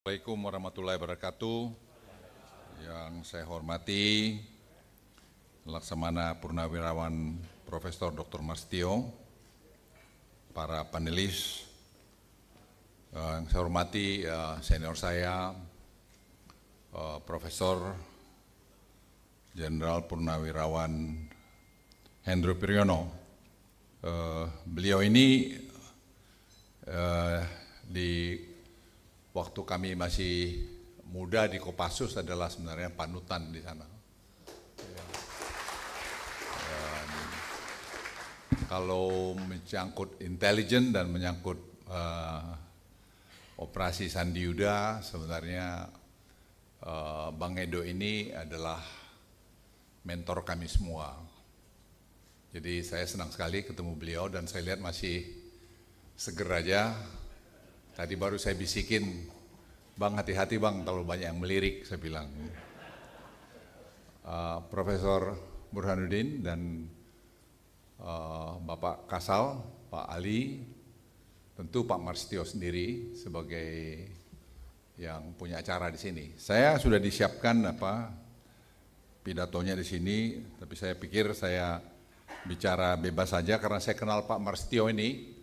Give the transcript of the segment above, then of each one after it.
Assalamualaikum warahmatullahi wabarakatuh. Yang saya hormati Laksamana Purnawirawan Profesor Dr. Marstio, para panelis, yang saya hormati senior saya, Profesor Jenderal Purnawirawan Hendro Priyono. Beliau ini di waktu kami masih muda di Kopassus adalah sebenarnya panutan di sana. Dan kalau menyangkut intelijen dan menyangkut operasi Sandi Yuda, sebenarnya Bang Edo ini adalah mentor kami semua. Jadi saya senang sekali ketemu beliau dan saya lihat masih seger aja. Tadi baru saya bisikin, Bang hati-hati Bang, terlalu banyak yang melirik, saya bilang. Profesor Burhanuddin dan Bapak Kasal, Pak Ali, tentu Pak Marstio sendiri sebagai yang punya acara di sini. Saya sudah disiapkan pidatonya di sini, tapi saya pikir saya bicara bebas saja karena saya kenal Pak Marstio ini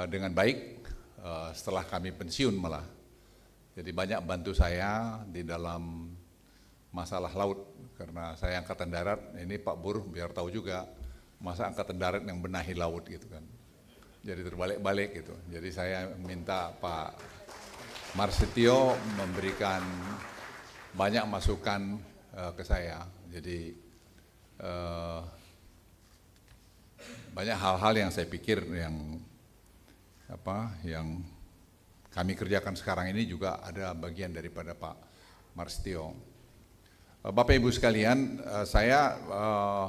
dengan baik. Setelah kami pensiun malah. Jadi banyak bantu saya di dalam masalah laut. Karena saya Angkatan Darat, ini Pak Bur biar tahu juga, masa Angkatan Darat yang benahi laut gitu kan. Jadi terbalik-balik gitu. Jadi saya minta Pak Marstio memberikan banyak masukan ke saya. Jadi banyak hal-hal yang saya pikir yang kami kerjakan sekarang ini juga ada bagian daripada Pak Marstio. Bapak Ibu sekalian, saya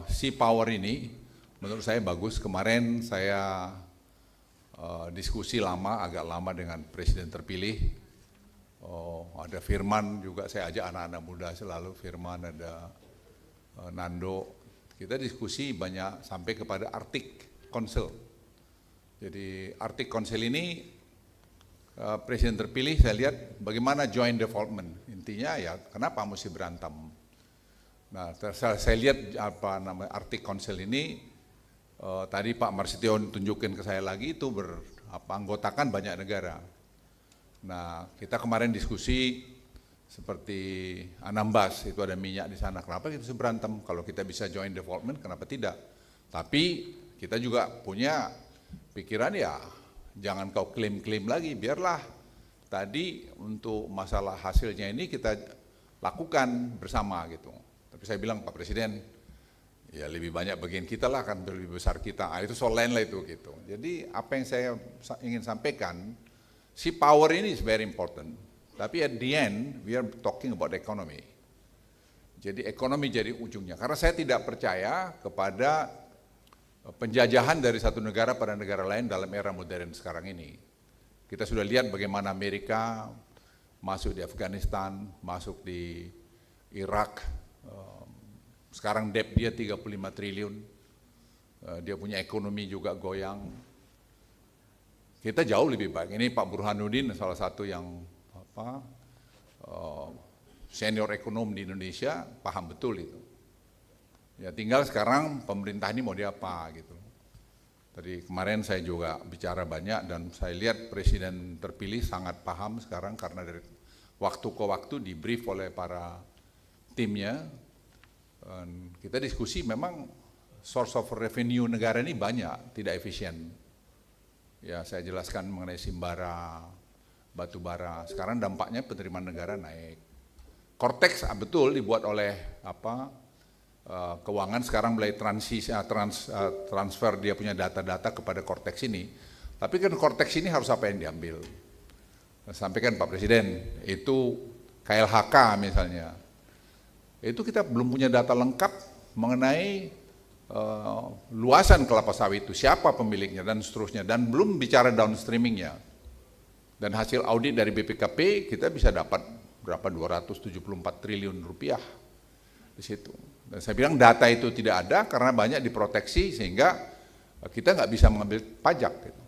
Sea Power ini menurut saya bagus. Kemarin saya diskusi agak lama dengan Presiden terpilih. Ada Firman juga, saya ajak anak-anak muda selalu, Firman, ada Nando. Kita diskusi banyak sampai kepada Arctic Council. Jadi Arctic Council ini Presiden terpilih saya lihat bagaimana joint development. Intinya ya kenapa mesti berantem. Nah saya lihat Arctic Council ini tadi Pak Marstio tunjukin ke saya lagi itu anggotakan banyak negara. Nah kita kemarin diskusi seperti Anambas itu ada minyak di sana. Kenapa kita mesti berantem? Kalau kita bisa joint development kenapa tidak? Tapi kita juga punya pikiran ya jangan kau klaim-klaim lagi, biarlah tadi untuk masalah hasilnya ini kita lakukan bersama gitu. Tapi saya bilang Pak Presiden, ya lebih banyak bagian kita lah kan lebih besar kita, itu soal lain lah itu gitu. Jadi apa yang saya ingin sampaikan, Sea Power ini is very important, tapi at the end we are talking about economy. Jadi ekonomi jadi ujungnya, karena saya tidak percaya kepada penjajahan dari satu negara pada negara lain dalam era modern sekarang ini. Kita sudah lihat bagaimana Amerika masuk di Afghanistan, masuk di Irak, sekarang debt dia 35 triliun, dia punya ekonomi juga goyang. Kita jauh lebih baik, ini Pak Burhanuddin salah satu yang senior ekonom di Indonesia, paham betul itu. Ya tinggal sekarang pemerintah ini mau diapa gitu. Tadi kemarin saya juga bicara banyak dan saya lihat Presiden terpilih sangat paham sekarang karena dari waktu ke waktu di brief oleh para timnya. Dan kita diskusi memang source of revenue negara ini banyak, tidak efisien. Ya saya jelaskan mengenai Simbara, batu bara. Sekarang dampaknya penerimaan negara naik. Cortex betul dibuat oleh keuangan sekarang mulai transfer dia punya data-data kepada Cortex ini. Tapi kan Cortex ini harus apa yang diambil? Sampaikan Pak Presiden, itu KLHK misalnya. Itu kita belum punya data lengkap mengenai luasan kelapa sawit itu, siapa pemiliknya dan seterusnya. Dan belum bicara downstreamingnya. Dan hasil audit dari BPKP kita bisa dapat berapa 274 triliun rupiah di situ. Dan saya bilang data itu tidak ada karena banyak diproteksi sehingga kita nggak bisa mengambil pajak. Gitu.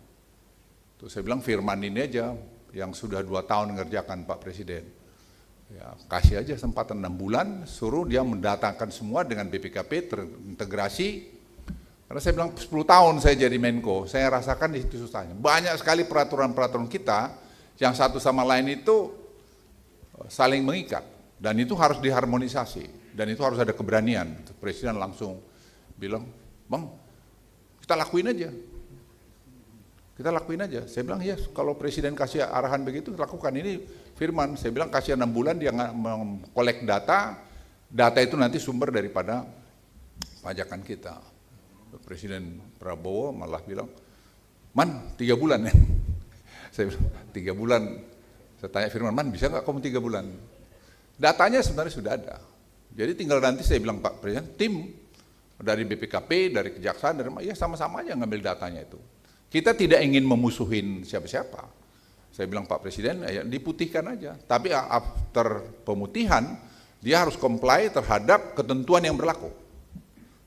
Terus saya bilang Firman ini aja, yang sudah 2 tahun mengerjakan Pak Presiden. Ya, kasih aja kesempatan 6 bulan, suruh dia mendatangkan semua dengan BPKP terintegrasi. Karena saya bilang 10 tahun saya jadi Menko, saya rasakan di situ susahnya. Banyak sekali peraturan-peraturan kita yang satu sama lain itu saling mengikat. Dan itu harus diharmonisasi. Dan itu harus ada keberanian. Presiden langsung bilang, Bang, kita lakuin aja. Kita lakuin aja. Saya bilang, ya kalau Presiden kasih arahan begitu, lakukan. Ini Firman, saya bilang kasih 6 bulan dia mengkolek data. Data itu nanti sumber daripada pajakan kita. Presiden Prabowo malah bilang, Man, 3 bulan ya. Saya bilang, 3 bulan. Saya tanya Firman, Man bisa nggak kamu 3 bulan? Datanya sebenarnya sudah ada. Jadi tinggal nanti saya bilang Pak Presiden, tim dari BPKP, dari Kejaksaan, ya sama-sama aja ngambil datanya itu. Kita tidak ingin memusuhin siapa-siapa. Saya bilang Pak Presiden, ya diputihkan aja. Tapi after pemutihan, dia harus comply terhadap ketentuan yang berlaku.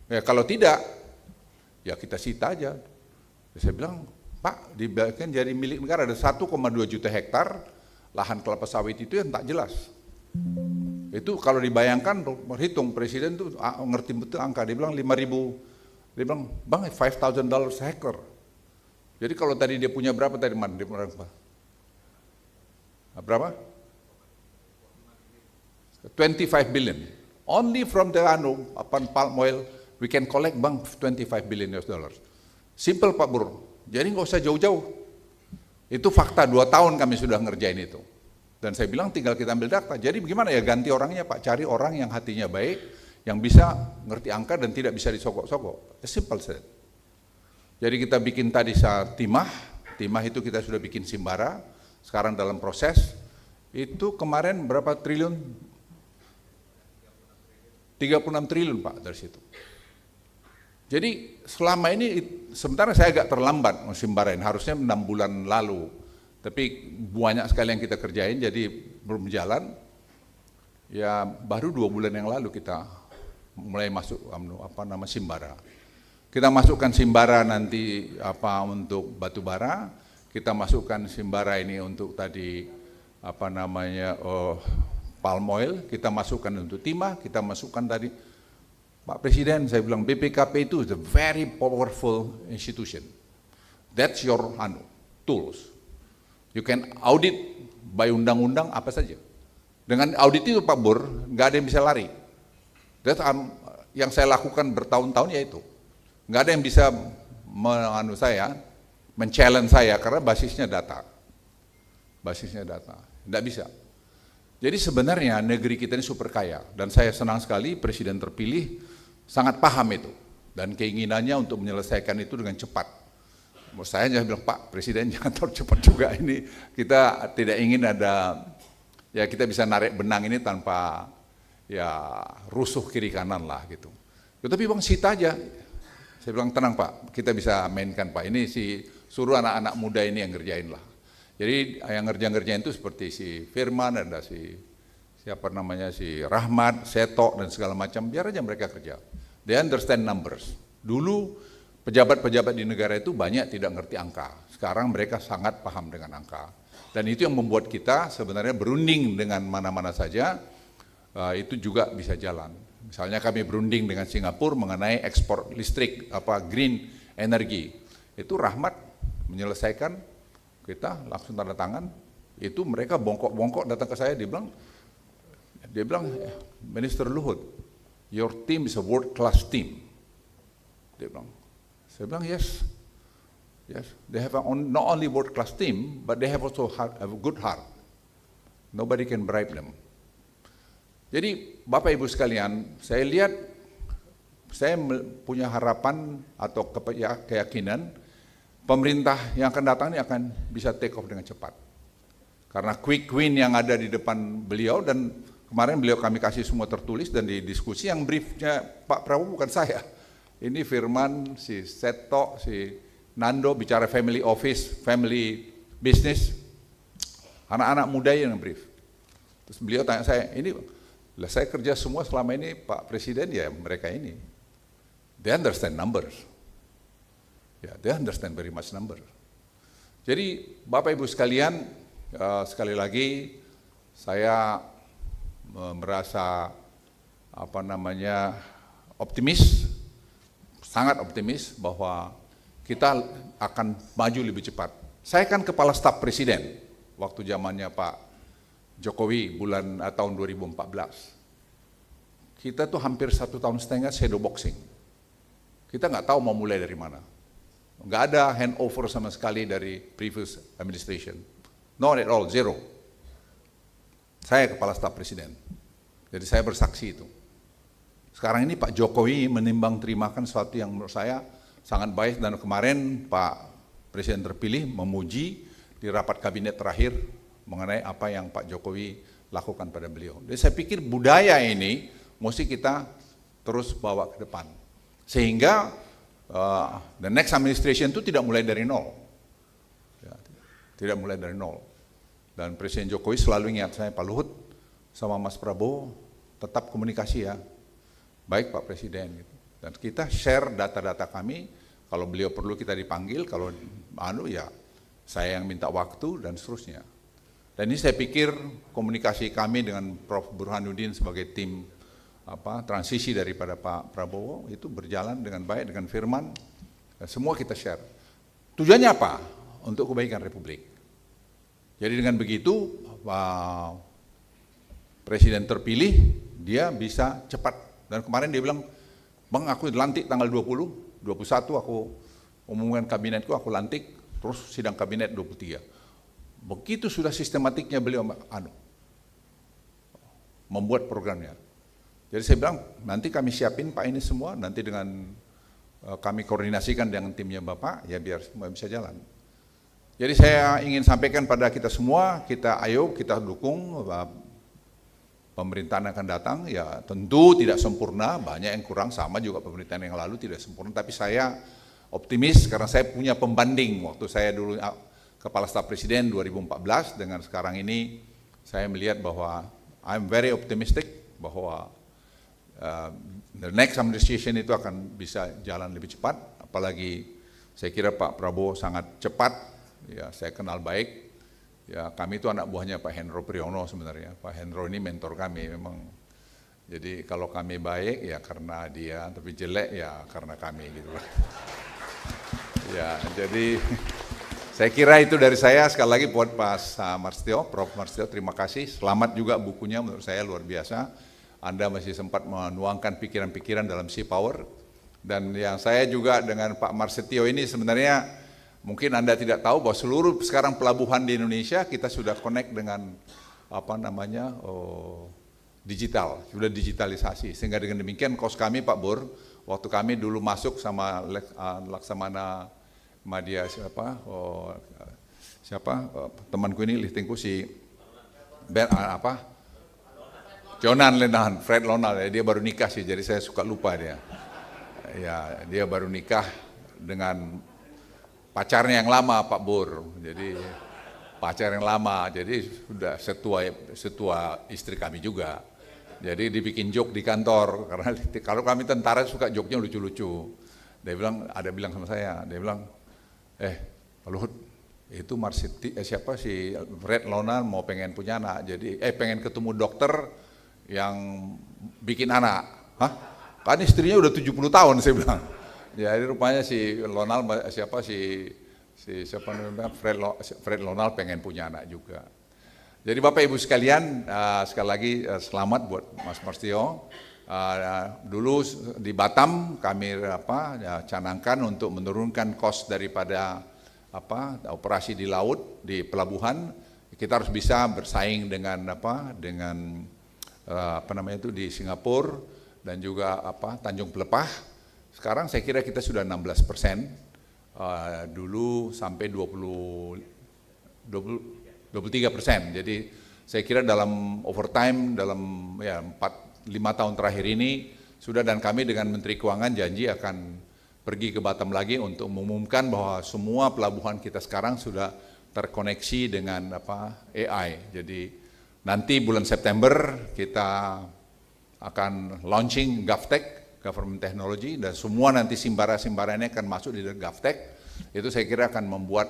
Ya kalau tidak, ya kita sita aja. Saya bilang, Pak, dibagikan jadi milik negara ada 1,2 juta hektar lahan kelapa sawit itu yang tak jelas. Itu kalau dibayangkan, berhitung Presiden tuh ngerti betul angka. Dia bilang 5.000, dia bilang, Bang, $5,000 hektar. Jadi kalau tadi dia punya berapa tadi, Man? Dia punya berapa? 25 billion. Only from the palm oil, we can collect, Bang, 25 billion US dollars. Simple Pak Bur. Jadi nggak usah jauh-jauh. Itu fakta, 2 tahun kami sudah ngerjain itu. Dan saya bilang tinggal kita ambil data. Jadi bagaimana ya ganti orangnya Pak? Cari orang yang hatinya baik, yang bisa ngerti angka dan tidak bisa disogok-sogok. Simple said. Jadi kita bikin tadi timah itu kita sudah bikin Simbara, sekarang dalam proses. Itu kemarin berapa triliun? 36 triliun Pak dari situ. Jadi selama ini sementara saya agak terlambat Simbarain, harusnya 6 bulan lalu. Tapi banyak sekali yang kita kerjain jadi belum jalan. Ya baru 2 bulan yang lalu kita mulai masuk Simbara. Kita masukkan Simbara nanti untuk batu bara, kita masukkan Simbara ini untuk tadi palm oil, kita masukkan untuk timah, kita masukkan tadi. Pak Presiden, saya bilang BPKP itu is a very powerful institution. That's your tools. You can audit by undang-undang apa saja. Dengan audit itu Pak Bur, nggak ada yang bisa lari. That's yang saya lakukan bertahun-tahun ya itu. Nggak ada yang bisa men-challenge saya karena basisnya data. Basisnya data, nggak bisa. Jadi sebenarnya negeri kita ini super kaya dan saya senang sekali Presiden terpilih sangat paham itu dan keinginannya untuk menyelesaikan itu dengan cepat. Saya bilang Pak Presiden jangan terlalu cepat juga ini, kita tidak ingin ada, ya kita bisa narik benang ini tanpa ya rusuh kiri kanan lah gitu. Tapi Bang sita aja, saya bilang tenang Pak, kita bisa mainkan Pak, ini suruh anak-anak muda ini yang ngerjain lah. Jadi yang ngerjain itu seperti si Firman, ada si Rahmat, Seto dan segala macam, biar aja mereka kerja. They understand numbers. Dulu pejabat-pejabat di negara itu banyak tidak ngerti angka. Sekarang mereka sangat paham dengan angka. Dan itu yang membuat kita sebenarnya berunding dengan mana-mana saja, itu juga bisa jalan. Misalnya kami berunding dengan Singapura mengenai ekspor listrik, green energy. Itu Rahmat menyelesaikan, kita langsung tanda tangan. Itu mereka bongkok-bongkok datang ke saya, dia bilang, Minister Luhut, your team is a world class team. Dia bilang, saya bilang yes, they have not only world class team, but they have also a good heart. Nobody can bribe them. Jadi Bapak Ibu sekalian, saya lihat, saya punya harapan atau keyakinan pemerintah yang akan datang ini akan bisa take off dengan cepat. Karena quick win yang ada di depan beliau, dan kemarin beliau kami kasih semua tertulis dan di diskusi, yang briefnya Pak Prabowo bukan saya. Ini Firman, si Seto, si Nando bicara family office, family business, anak-anak muda yang brief. Terus beliau tanya saya, ini lah saya kerja semua selama ini Pak Presiden, ya mereka ini. They understand numbers. Ya, they understand very much number. Jadi Bapak Ibu sekalian, sekali lagi saya merasa optimis, sangat optimis bahwa kita akan maju lebih cepat. Saya kan kepala staf presiden waktu zamannya Pak Jokowi tahun 2014. Kita tuh hampir 1,5 tahun shadow boxing. Kita nggak tahu mau mulai dari mana. Nggak ada handover sama sekali dari previous administration. Not at all, zero. Saya kepala staf presiden. Jadi saya bersaksi itu. Sekarang ini Pak Jokowi menimbang terimakan sesuatu yang menurut saya sangat baik, dan kemarin Pak Presiden terpilih memuji di rapat kabinet terakhir mengenai apa yang Pak Jokowi lakukan pada beliau. Jadi saya pikir budaya ini mesti kita terus bawa ke depan. Sehingga the next administration itu tidak mulai dari nol. Ya, tidak mulai dari nol. Dan Presiden Jokowi selalu ingat saya, Pak Luhut sama Mas Prabowo tetap komunikasi ya. Baik Pak Presiden. Gitu. Dan kita share data-data kami, kalau beliau perlu kita dipanggil, kalau ya saya yang minta waktu dan seterusnya. Dan ini saya pikir komunikasi kami dengan Prof. Burhanuddin sebagai tim transisi daripada Pak Prabowo itu berjalan dengan baik, dengan Firman, semua kita share. Tujuannya apa? Untuk kebaikan Republik. Jadi dengan begitu Pak Presiden terpilih, dia bisa cepat. Dan kemarin dia bilang, Bang aku lantik tanggal 20, 21 aku umumkan kabinetku, aku lantik, terus sidang kabinet 23. Begitu sudah sistematiknya beliau membuat programnya. Jadi saya bilang, nanti kami siapin Pak ini semua, nanti dengan kami koordinasikan dengan timnya Bapak, ya biar semua bisa jalan. Jadi saya ingin sampaikan pada kita semua, ayo kita dukung pemerintahan akan datang, ya tentu tidak sempurna, banyak yang kurang, sama juga pemerintahan yang lalu tidak sempurna, tapi saya optimis karena saya punya pembanding waktu saya dulu Kepala Staf Presiden 2014 dengan sekarang ini, saya melihat bahwa I'm very optimistic bahwa the next administration itu akan bisa jalan lebih cepat, apalagi saya kira Pak Prabowo sangat cepat, ya saya kenal baik. Ya kami itu anak buahnya Pak Hendro Priyono sebenarnya. Pak Hendro ini mentor kami memang. Jadi kalau kami baik ya karena dia, tapi jelek ya karena kami gitu lah. Ya jadi saya kira itu dari saya. Sekali lagi buat Pak Marstio, Prof. Marstio, terima kasih. Selamat juga bukunya, menurut saya luar biasa. Anda masih sempat menuangkan pikiran-pikiran dalam Sea Power. Dan yang saya juga dengan Pak Marstio ini sebenarnya mungkin Anda tidak tahu bahwa seluruh sekarang pelabuhan di Indonesia kita sudah connect dengan digital, sudah digitalisasi. Sehingga dengan demikian kos kami Pak Bur, waktu kami dulu masuk sama Laksamana Madya temanku ini liftingku si Jonan Lenahan, Fred Lonal, dia baru nikah sih, jadi saya suka lupa dia. Ya, dia baru nikah dengan pacarnya yang lama Pak Bur, jadi pacar yang lama, jadi sudah setua istri kami juga. Jadi dibikin joke di kantor, karena kalau kami tentara suka joke-nya lucu-lucu. Dia bilang sama saya, dia bilang, Pak Luhut, itu siapa si Fred Lonal mau pengen punya anak, jadi pengen ketemu dokter yang bikin anak. Hah? Kan istrinya udah 70 tahun, saya bilang. Jadi rupanya si Lonal Fred Lonal pengen punya anak juga. Jadi Bapak Ibu sekalian, sekali lagi selamat buat Mas Marstio. Dulu di Batam kami canangkan untuk menurunkan kos daripada operasi di laut, di pelabuhan. Kita harus bisa bersaing dengan di Singapura dan juga Tanjung Pelepah. Sekarang saya kira kita sudah 16%, dulu sampai 23%. Jadi saya kira dalam overtime, dalam 4-5 tahun terakhir ini sudah, dan kami dengan Menteri Keuangan janji akan pergi ke Batam lagi untuk mengumumkan bahwa semua pelabuhan kita sekarang sudah terkoneksi dengan AI. Jadi nanti bulan September kita akan launching GovTech, Government Technology, dan semua nanti simbara-simbaranya akan masuk di GovTech. Itu saya kira akan membuat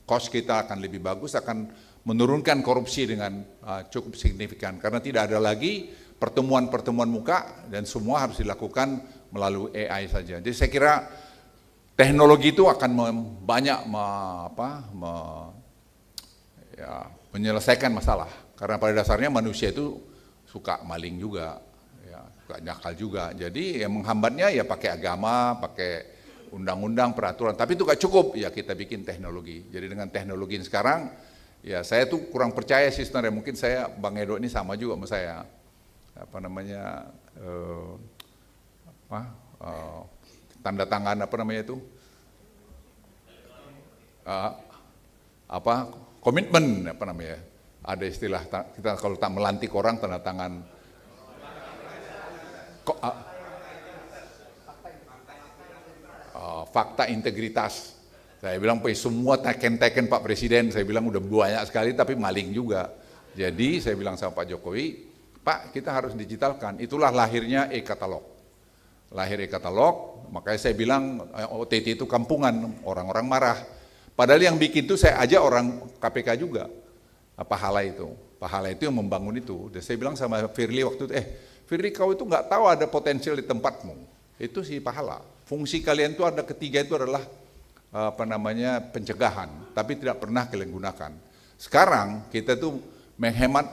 cost kita akan lebih bagus, akan menurunkan korupsi dengan cukup signifikan. Karena tidak ada lagi pertemuan-pertemuan muka dan semua harus dilakukan melalui AI saja. Jadi saya kira teknologi itu akan banyak menyelesaikan masalah. Karena pada dasarnya manusia itu suka maling juga, ya, suka nakal juga. Jadi yang menghambatnya ya pakai agama, pakai undang-undang, peraturan. Tapi itu gak cukup, ya kita bikin teknologi. Jadi dengan teknologi sekarang, ya saya tuh kurang percaya sih sebenarnya. Mungkin Bang Edo ini sama juga sama saya. Tanda tangan komitmen ada istilah kita kalau tak melantik orang tanda tangan fakta integritas. Saya bilang semua teken-teken Pak Presiden saya bilang udah banyak sekali tapi maling juga. Jadi saya bilang sama Pak Jokowi, Pak kita harus digitalkan. Itulah lahirnya e-katalog. Lahir e-katalog, makanya saya bilang OTT itu kampungan, orang-orang marah. Padahal yang bikin itu saya ajak orang KPK juga, Pahala itu yang membangun itu. Dan saya bilang sama Firly waktu itu, Firly kau itu nggak tahu ada potensial di tempatmu. Itu si Pahala. Fungsi kalian itu ada ketiga itu adalah pencegahan, tapi tidak pernah kalian gunakan. Sekarang kita tuh menghemat,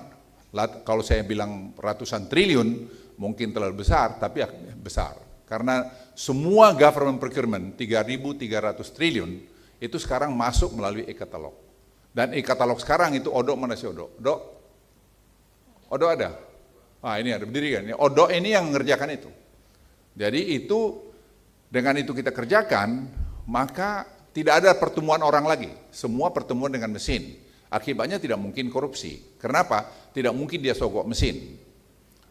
kalau saya bilang ratusan triliun, mungkin terlalu besar, tapi besar. Karena semua government procurement 3.300 triliun itu sekarang masuk melalui e-katalog. Dan e-katalog sekarang itu Odo mana sih Odo? Odo ada? Ini ada berdiri kan? Odo ini yang mengerjakan itu. Jadi itu dengan itu kita kerjakan, maka tidak ada pertemuan orang lagi. Semua pertemuan dengan mesin. Akibatnya tidak mungkin korupsi. Kenapa? Tidak mungkin dia sogok mesin.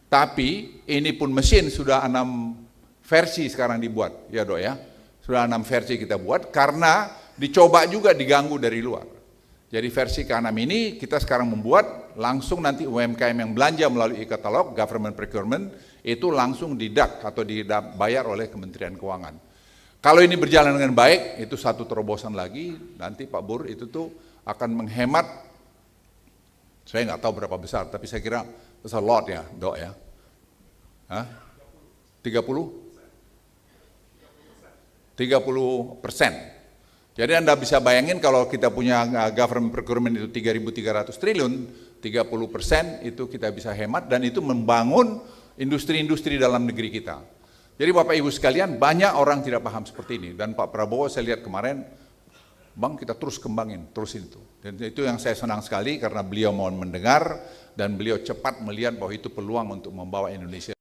Tapi ini pun mesin sudah 6 versi sekarang dibuat, ya Dok ya. Sudah 6 versi kita buat karena dicoba juga diganggu dari luar. Jadi versi ke-6 ini kita sekarang membuat langsung nanti UMKM yang belanja melalui e-katalog, government procurement, itu langsung didak atau dibayar oleh Kementerian Keuangan. Kalau ini berjalan dengan baik, itu satu terobosan lagi, nanti Pak Bur itu tuh akan menghemat, saya nggak tahu berapa besar, tapi saya kira besar lot ya, Dok ya. 30%. Jadi Anda bisa bayangin kalau kita punya government procurement itu 3.300 triliun, 30% itu kita bisa hemat dan itu membangun industri-industri dalam negeri kita. Jadi Bapak Ibu sekalian, banyak orang tidak paham seperti ini. Dan Pak Prabowo saya lihat kemarin, Bang kita terus kembangin, terusin itu. Dan itu yang saya senang sekali karena beliau mau mendengar dan beliau cepat melihat bahwa itu peluang untuk membawa Indonesia